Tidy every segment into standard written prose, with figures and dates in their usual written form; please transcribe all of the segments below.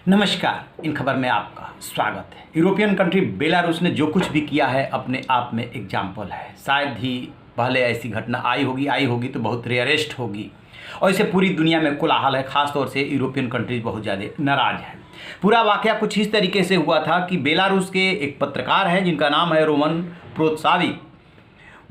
नमस्कार। इन खबर में आपका स्वागत है। यूरोपियन कंट्री बेलारूस ने जो कुछ भी किया है अपने आप में एग्जाम्पल है। शायद ही पहले ऐसी घटना आई होगी तो बहुत रेयरेस्ट होगी और इसे पूरी दुनिया में कोलाहल है। खासतौर से यूरोपियन कंट्रीज बहुत ज़्यादा नाराज है। पूरा वाकया कुछ इस तरीके से हुआ था कि बेलारूस के एक पत्रकार हैं जिनका नाम है रोमन प्रोत्साविक।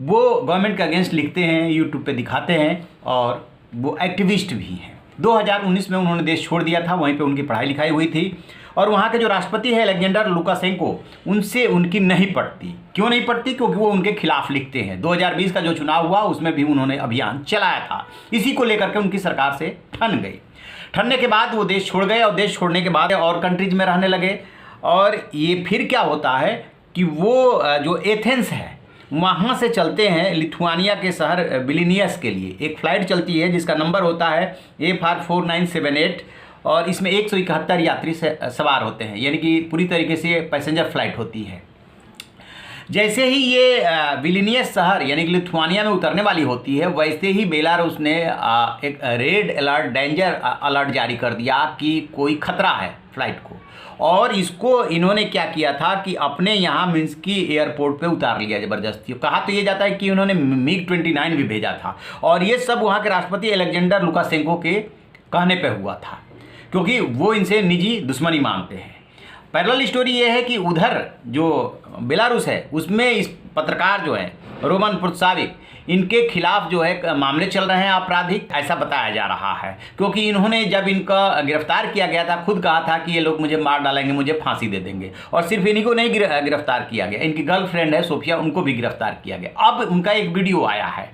वो गवर्नमेंट के अगेंस्ट लिखते हैं, यूट्यूब पे दिखाते हैं और वो एक्टिविस्ट भी हैं। 2019 में उन्होंने देश छोड़ दिया था, वहीं पे उनकी पढ़ाई लिखाई हुई थी और वहाँ के जो राष्ट्रपति है अलेक्जेंडर लुकाशेंको, उनसे उनकी नहीं पड़ती। क्यों नहीं पड़ती? क्योंकि वो उनके खिलाफ लिखते हैं। 2020 का जो चुनाव हुआ उसमें भी उन्होंने अभियान चलाया था। इसी को लेकर के उनकी सरकार से ठन गई। ठनने के बाद वो देश छोड़ गए और देश छोड़ने के बाद और कंट्रीज में रहने लगे। और ये फिर क्या होता है कि वो जो एथेंस है वहाँ से चलते हैं लिथुआनिया के शहर विलिनियस के लिए। एक फ़्लाइट चलती है जिसका नंबर होता है FR4978 और इसमें 171 यात्री सवार होते हैं, यानी कि पूरी तरीके से पैसेंजर फ्लाइट होती है। जैसे ही ये विलिनियस शहर यानी कि लिथुआनिया में उतरने वाली होती है, वैसे ही बेलारूस ने एक रेड अलर्ट, डेंजर अलर्ट जारी कर दिया कि कोई खतरा है फ्लाइट को। और इसको इन्होंने क्या किया था कि अपने यहाँ मिन्स्की एयरपोर्ट पे उतार लिया ज़बरदस्ती। कहा तो ये जाता है कि उन्होंने MiG-29 भी भेजा था और ये सब वहाँ के राष्ट्रपति अलेक्जेंडर लुकाशेंको के कहने पे हुआ था, क्योंकि वो इनसे निजी दुश्मनी मांगते हैं। पैरेलल स्टोरी ये है कि उधर जो बेलारूस है उसमें इस पत्रकार जो है रोमन प्रोत्साविक, इनके खिलाफ जो है मामले चल रहे हैं आपराधिक, ऐसा बताया जा रहा है। क्योंकि इन्होंने जब इनका गिरफ्तार किया गया था खुद कहा था कि ये लोग मुझे मार डालेंगे, मुझे फांसी दे देंगे। और सिर्फ इन्हीं को नहीं गिरफ्तार किया गया, इनकी गर्लफ्रेंड है सोफिया, उनको भी गिरफ्तार किया गया। अब उनका एक वीडियो आया है,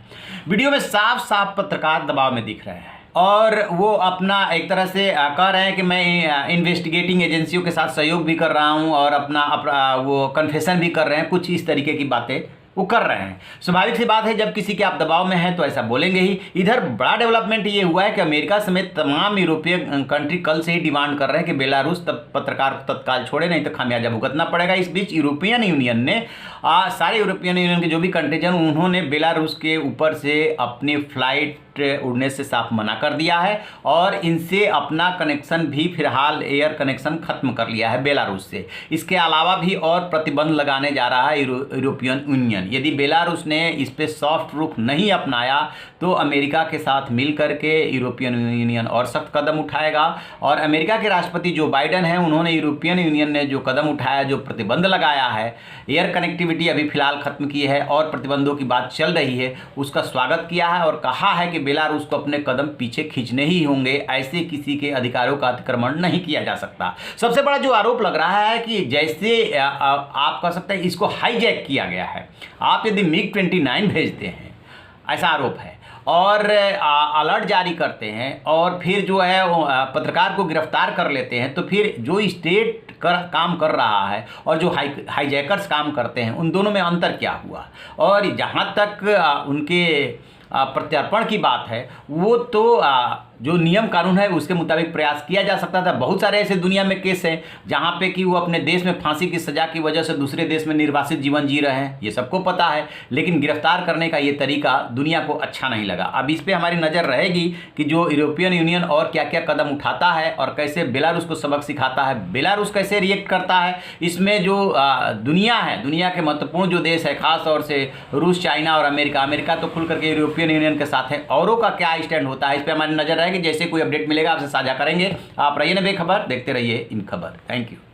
वीडियो में साफ साफ पत्रकार दबाव में दिख रहे हैं और वो अपना एक तरह से कह रहे हैं कि मैं इन्वेस्टिगेटिंग एजेंसियों के साथ सहयोग भी कर रहा हूँ और अपना वो कन्फेशन भी कर रहे हैं। कुछ इस तरीके की बातें वो कर रहे हैं। स्वाभाविक सी बात है, जब किसी के आप दबाव में हैं तो ऐसा बोलेंगे ही। इधर बड़ा डेवलपमेंट ये हुआ है कि अमेरिका समेत तमाम यूरोपीय कंट्री कल से ही डिमांड कर रहे हैं कि बेलारूस पत्रकार को तत्काल छोड़े, नहीं तो खामियाजा भुगतना पड़ेगा। इस बीच यूरोपियन यूनियन ने सारे यूरोपियन यूनियन के जो भी कंट्रीजन, उन्होंने बेलारूस के ऊपर से अपनी फ्लाइट उड़ने से साफ मना कर दिया है और इनसे अपना कनेक्शन भी फिलहाल एयर कनेक्शन खत्म कर लिया है बेलारूस से। इसके अलावा भी और प्रतिबंध लगाने जा रहा है यूरोपियन यूनियन। यदि बेलारूस ने इस पे सॉफ्ट रुख नहीं अपनाया तो अमेरिका के साथ मिल करके यूरोपियन यूनियन और सख्त कदम उठाएगा। और अमेरिका के राष्ट्रपति जो बाइडन हैं, उन्होंने यूरोपियन यूनियन ने जो कदम उठाया, जो प्रतिबंध लगाया है, एयर कनेक्टिविटी अभी फिलहाल खत्म की है और प्रतिबंधों की बात चल रही है, उसका स्वागत किया है और कहा है कि बेलारूस को अपने कदम पीछे खींचने ही होंगे। ऐसे किसी के अधिकारों का अतिक्रमण नहीं किया जा सकता। सबसे बड़ा जो आरोप लग रहा है कि जैसे आप कह सकते हैं इसको हाईजैक किया गया है। आप यदि MiG-29 भेजते हैं, ऐसा आरोप है, और अलर्ट जारी करते हैं और फिर जो है पत्रकार को गिरफ्तार कर लेते हैं, तो फिर जो स्टेट काम कर रहा है और जो हाईजैकर्स काम करते हैं, उन दोनों में अंतर क्या हुआ? और जहाँ तक उनके प्रत्यर्पण की बात है, वो तो जो नियम कानून है उसके मुताबिक प्रयास किया जा सकता था। बहुत सारे ऐसे दुनिया में केस हैं जहाँ पे कि वो अपने देश में फांसी की सज़ा की वजह से दूसरे देश में निर्वासित जीवन जी रहे हैं, ये सबको पता है। लेकिन गिरफ्तार करने का ये तरीका दुनिया को अच्छा नहीं लगा। अब इस पर हमारी नज़र रहेगी कि जो यूरोपियन यूनियन और क्या क्या कदम उठाता है और कैसे बेलारूस को सबक सिखाता है, बेलारूस कैसे रिएक्ट करता है। इसमें जो दुनिया है, दुनिया के महत्वपूर्ण जो देश है, खास तौर से रूस, चाइना और अमेरिका तो खुल करके यूरोपियन यूनियन के साथ है, औरों का क्या स्टैंड होता है, इस पर हमारी नज़र रहेगी। जैसे कोई अपडेट मिलेगा आपसे साझा करेंगे। आप रहिए ना बेखबर, देखते रहिए इन खबर। Thank you.